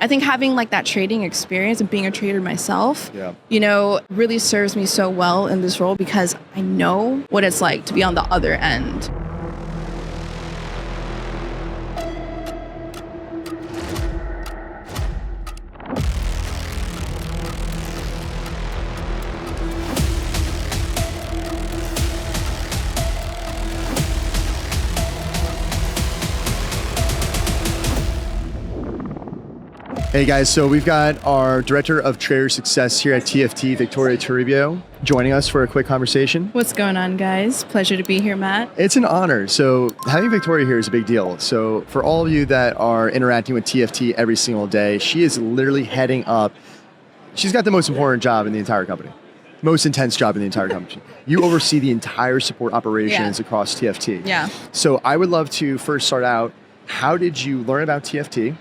I think having like that trading experience and being a trader myself, really serves me so well in this role because I know what it's like to be on the other end. Hey guys, so we've got our Director of Trader Success here at TFT, Victoria Toribio, joining us for a quick conversation. What's going on, guys? Pleasure to be here, Matt. It's an honor. So having Victoria here is a big deal. So for all of you that are interacting with TFT every single day, she is literally heading up. She's got the most important job in the entire company. Most intense job in the entire company. You oversee the entire support operations across TFT. Yeah. So I would love to first start out, how did you learn about TFT?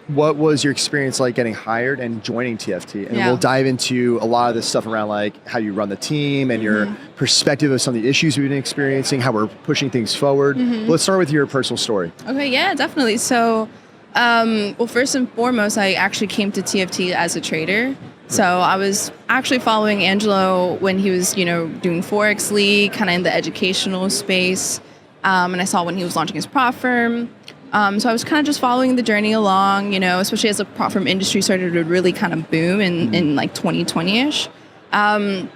What was your experience like getting hired and joining TFT? And we'll dive into a lot of this stuff around like how you run the team and your perspective of some of the issues we've been experiencing, how we're pushing things forward. Let's start with your personal story. Okay, yeah, definitely. So, well, first and foremost, I actually came to TFT as a trader. So I was actually following Angelo when he was, doing Forex League, kind of in the educational space. And I saw when he was launching his prop firm. So I was kind of just following the journey along, especially as the prop firm industry started to really kind of boom in like 2020-ish. And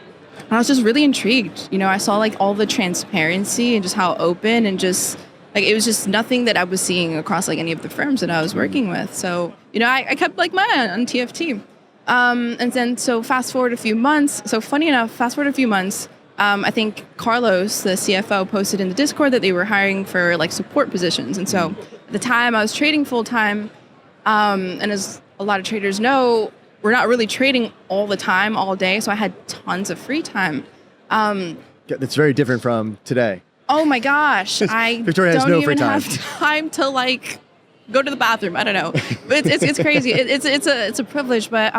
I was just really intrigued. I saw like all the transparency and just how open and just like it was just nothing that I was seeing across like any of the firms that I was working with. So, I kept like my eye on TFT. And then so fast forward a few months. So funny enough, fast forward a few months. I think Carlos, the CFO, posted in the Discord that they were hiring for like support positions. And so at the time I was trading full time. And as a lot of traders know, we're not really trading all the time, all day. So I had tons of free time. That's very different from today. Oh my gosh. I Victoria has don't no even free time. have time to like go to the bathroom. I don't know. But it's crazy. It's a privilege. But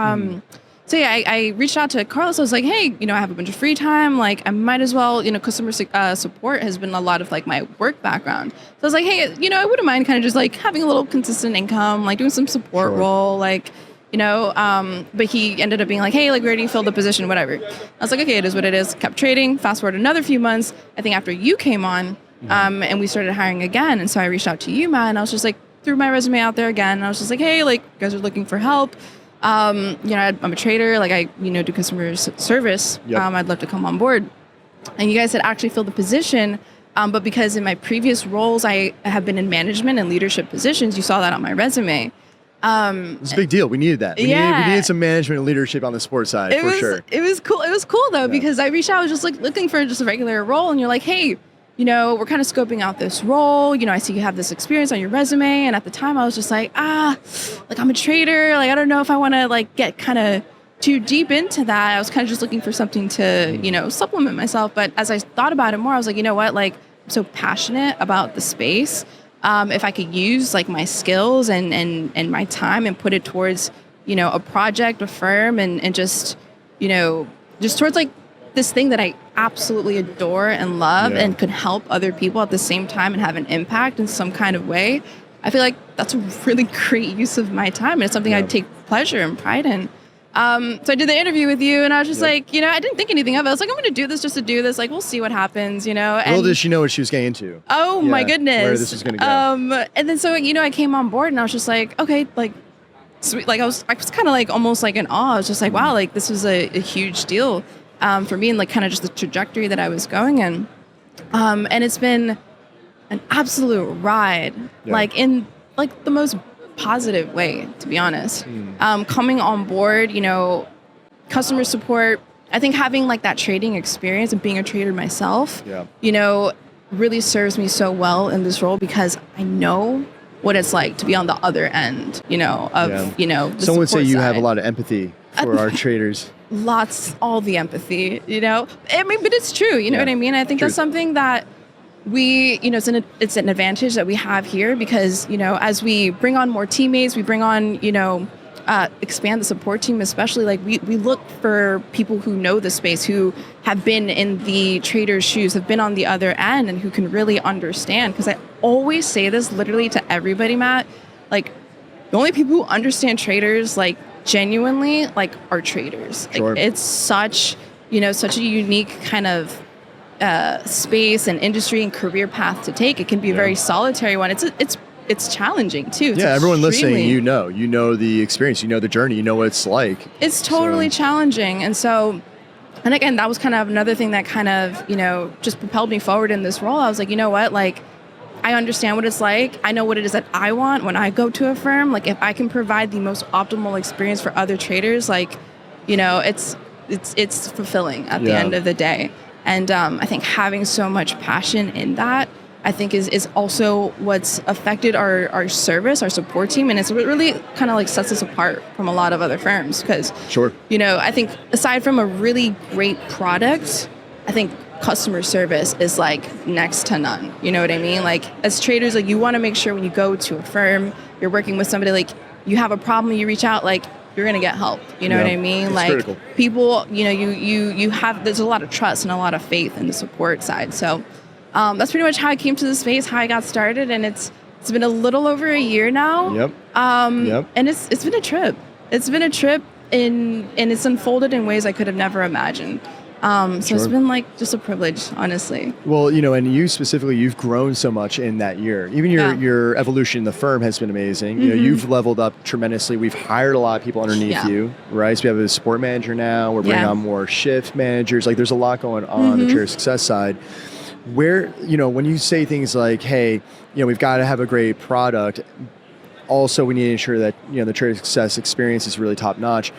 so yeah, I reached out to Carlos. I was like, hey, I have a bunch of free time. Like, I might as well, customer support has been a lot of like my work background. So I was like, hey, I wouldn't mind kind of just like having a little consistent income, like doing some support role, like, but he ended up being like, hey, like we already filled the position, whatever. I was like, okay, it is what it is. Kept trading. Fast forward another few months. I think after you came on, and we started hiring again. And so I reached out to you, Matt, and I was just like, threw my resume out there again. And I was just like, hey, like you guys are looking for help. I'm a trader, like I, do customer service. I'd love to come on board. And you guys had actually filled the position, but because in my previous roles, I have been in management and leadership positions, you saw that on my resume. It's a big deal. We needed that. We needed some management and leadership on the sports side, for sure. It was cool. It was cool though, because I reached out, I was just like looking for just a regular role, and you're like, hey, we're kind of scoping out this role. I see you have this experience on your resume. And at the time I was just like, like I'm a trader. Like, I don't know if I want to like get kind of too deep into that. I was kind of just looking for something to, supplement myself. But as I thought about it more, I was like, you know what, like I'm so passionate about the space. If I could use like my skills and my time and put it towards, a project, a firm and just, just towards like this thing that I absolutely adore and love and could help other people at the same time and have an impact in some kind of way, I feel like that's a really great use of my time. And it's something I take pleasure and pride in. So I did the interview with you and I was just like, I didn't think anything of it. I was like, I'm going to do this just to do this. Like, we'll see what happens, And little did she know what she was getting into. Oh my goodness. Where this was going to go. And then so, I came on board and I was just like, okay, like, sweet. Like I was kind of like almost like in awe. I was just like, wow, like this was a huge deal. For me and like kind of just the trajectory that I was going in. And it's been an absolute ride, like in like the most positive way, to be honest. Coming on board, customer support, I think having like that trading experience and being a trader myself, really serves me so well in this role because I know what it's like to be on the other end, of, the Someone would say you side. have a lot of empathy for our traders. All the empathy, I mean, but it's true. You know what I mean? I think that's something that we, it's an advantage that we have here because, as we bring on more teammates, we bring on, expand the support team, especially like we look for people who know the space, who have been in the trader's shoes, have been on the other end and who can really understand. Because I always say this literally to everybody, Matt, like the only people who understand traders like genuinely like are traders. Sure. Like, it's such a unique kind of space and industry and career path to take. It can be a very solitary one. It's challenging too. It's everyone listening, you know the experience, you know the journey, you know what it's like. It's totally challenging. And again, that was kind of another thing that kind of, just propelled me forward in this role. I was like, you know what, like, I understand what it's like. I know what it is that I want when I go to a firm. Like, if I can provide the most optimal experience for other traders, like, it's fulfilling at the end of the day. And I think having so much passion in that, I think is also what's affected our service, our support team, and it's really kind of like sets us apart from a lot of other firms because, I think aside from a really great product, I think customer service is like next to none. You know what I mean? Like, as traders, like, you want to make sure when you go to a firm, you're working with somebody, like, you have a problem, you reach out, like, you're gonna get help. You know what I mean? It's like critical. People, you have, there's a lot of trust and a lot of faith in the support side. So. That's pretty much how I came to the space, how I got started, and it's been a little over a year now. And it's been a trip. It's been a trip, and it's unfolded in ways I could have never imagined. So it's been like just a privilege, honestly. Well, and you specifically, you've grown so much in that year. Even your evolution in the firm has been amazing. You've leveled up tremendously. We've hired a lot of people underneath you, right? So we have a support manager now. We're bringing on more shift managers. Like, there's a lot going on the trader success side. Where, when you say things like, hey, we've got to have a great product, also we need to ensure that, the trader success experience is really top notch.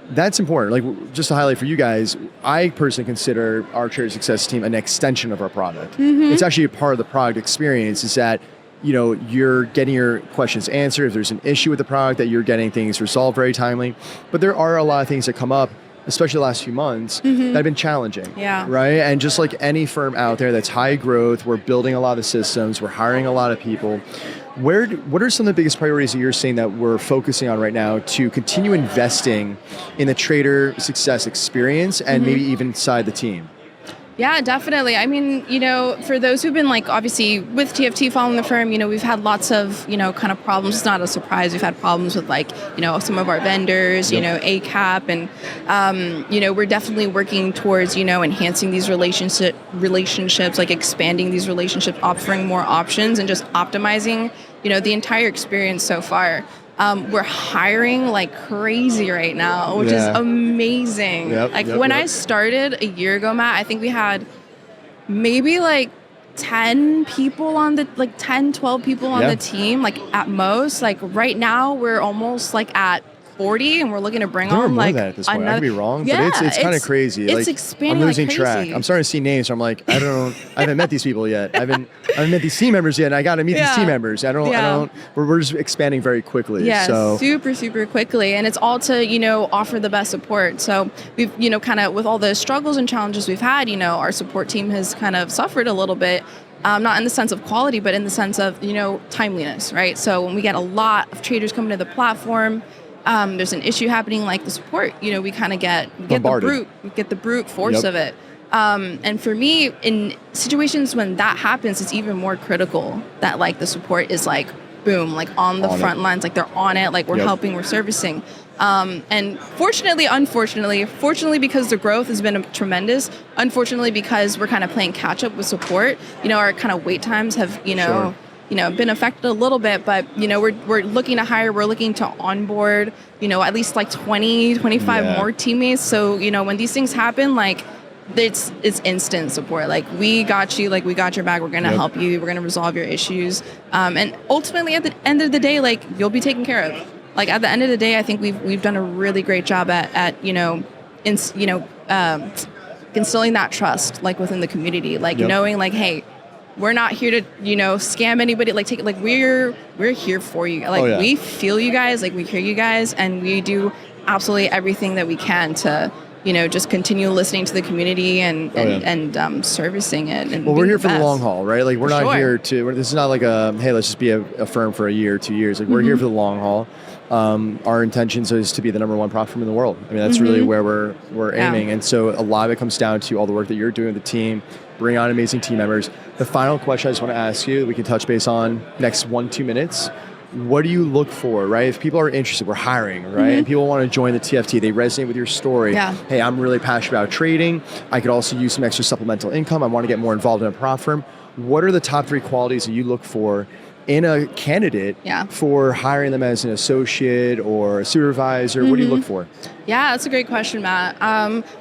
That's important. Like, just to highlight for you guys, I personally consider our trader success team an extension of our product. It's actually a part of the product experience is that, you're getting your questions answered. If there's an issue with the product, that you're getting things resolved very timely. But there are a lot of things that come up, especially the last few months, that have been challenging, right? And just like any firm out there that's high growth, we're building a lot of systems, we're hiring a lot of people. What are some of the biggest priorities that you're seeing that we're focusing on right now to continue investing in the trader success experience and maybe even inside the team? Yeah, definitely. I mean, for those who've been like obviously with TFT following the firm, we've had lots of, kind of problems. It's not a surprise. We've had problems with like, some of our vendors, ACAP, and, we're definitely working towards, enhancing these relationships, like expanding these relationships, offering more options and just optimizing, the entire experience so far. We're hiring like crazy right now, which is amazing. When I started a year ago, Matt, I think we had maybe like 10 people on the, 12 people on the team, like at most. Like right now we're almost like at 40 and we're looking to bring on like at this point. I could be wrong, but it's kind of crazy. It's expanding. I'm losing like track. I'm starting to see names. So I'm like, I haven't met these people yet. I haven't met these team members yet. And I got to meet these team members. We're just expanding very quickly. Yeah, so. super quickly. And it's all to, offer the best support. So we've, kind of with all the struggles and challenges we've had, our support team has kind of suffered a little bit. Not in the sense of quality, but in the sense of, timeliness, right? So when we get a lot of traders coming to the platform, there's an issue happening like the support, we kind of get the brute force of it. And for me, in situations when that happens, it's even more critical that like the support is like, boom, like on the front lines, like they're on it, like we're helping, we're servicing. And fortunately because the growth has been tremendous, unfortunately because we're kind of playing catch up with support, our kind of wait times have, been affected a little bit, but, we're looking to hire, we're looking to onboard, at least like 20, 25 more teammates. So, when these things happen, like it's instant support. Like we got you, like we got your back. We're going to help you. We're going to resolve your issues. And ultimately at the end of the day, like you'll be taken care of. Like at the end of the day, I think we've done a really great job at instilling that trust, like within the community, like knowing like, hey, we're not here to, scam anybody. Like take it, like we're here for you. Like we feel you guys, like we hear you guys, and we do absolutely everything that we can to, just continue listening to the community and servicing it. And we're here for the long haul, right? Like we're not here to. This is not like hey, let's just be a firm for a year, 2 years. Like we're here for the long haul. Our intentions is to be the number one prop firm in the world. I mean, that's really where we're aiming. And so a lot of it comes down to all the work that you're doing with the team, bring on amazing team members. The final question I just want to ask you, we can touch base on next 1-2 minutes. what do you look for, right? If people are interested, we're hiring, right? And people want to join the TFT, they resonate with your story. Yeah. Hey, I'm really passionate about trading. I could also use some extra supplemental income. I want to get more involved in a prop firm. What are the top 3 qualities that you look for in a candidate for hiring them as an associate or a supervisor? What do you look for? Yeah, that's a great question, Matt.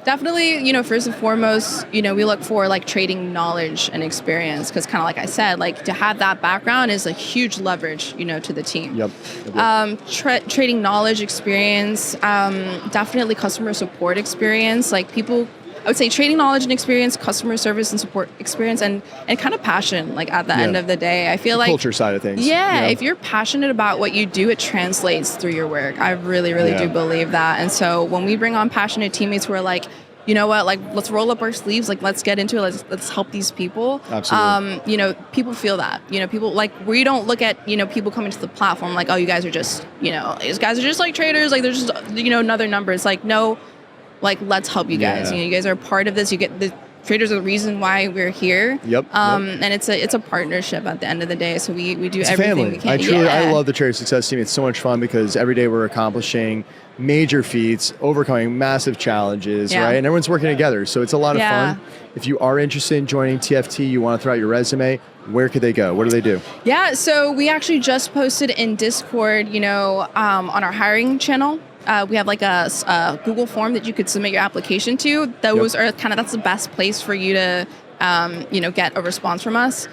Definitely, first and foremost, we look for like trading knowledge and experience, because kind of like I said, like to have that background is a huge leverage, to the team. Trading knowledge, experience, definitely customer support experience. Like I would say trading knowledge and experience, customer service and support experience, and kind of passion, like at the end of the day. I feel like culture side of things. Yeah, if you're passionate about what you do, it translates through your work. I really, really do believe that. And so when we bring on passionate teammates who are like, you know what, like let's roll up our sleeves, like let's get into it, let's help these people. Absolutely. People feel that. People like, we don't look at, people coming to the platform like, oh, you guys are just, these guys are just like traders, like they're just, another number. It's like, no, like let's help you guys. You guys are a part of this. You get the traders are the reason why we're here. And it's a partnership at the end of the day. So we do everything we can. I love the Trader Success Team. It's so much fun because every day we're accomplishing major feats, overcoming massive challenges, right? And everyone's working together. So it's a lot of fun. If you are interested in joining TFT, you want to throw out your resume, where could they go? What do they do? Yeah, so we actually just posted in Discord, on our hiring channel. We have like a Google form that you could submit your application to. Those are that's the best place for you to, get a response from us.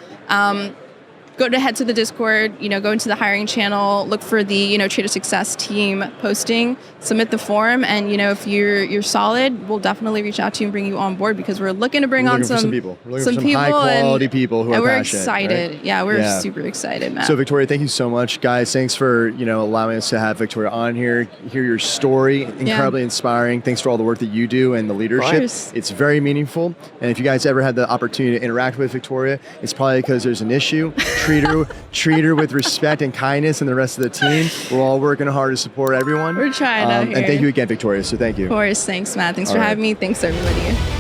Head to the Discord, go into the hiring channel, look for the, Trader Success Team posting, submit the form, and, if you're solid, we'll definitely reach out to you and bring you on board, because we're looking to bring on some people. We're looking for some high quality people who are we're passionate. Excited. Right? Yeah, we're super excited, Matt. So Victoria, thank you so much. Guys, thanks for, allowing us to have Victoria on here, hear your story, incredibly inspiring. Thanks for all the work that you do and the leadership. It's very meaningful. And if you guys ever had the opportunity to interact with Victoria, it's probably because there's an issue. Treat her with respect and kindness, and the rest of the team. We're all working hard to support everyone. We're trying out here. And thank you again, Victoria. So thank you. Of course. Thanks, Matt. Thanks for having me. Thanks, everybody.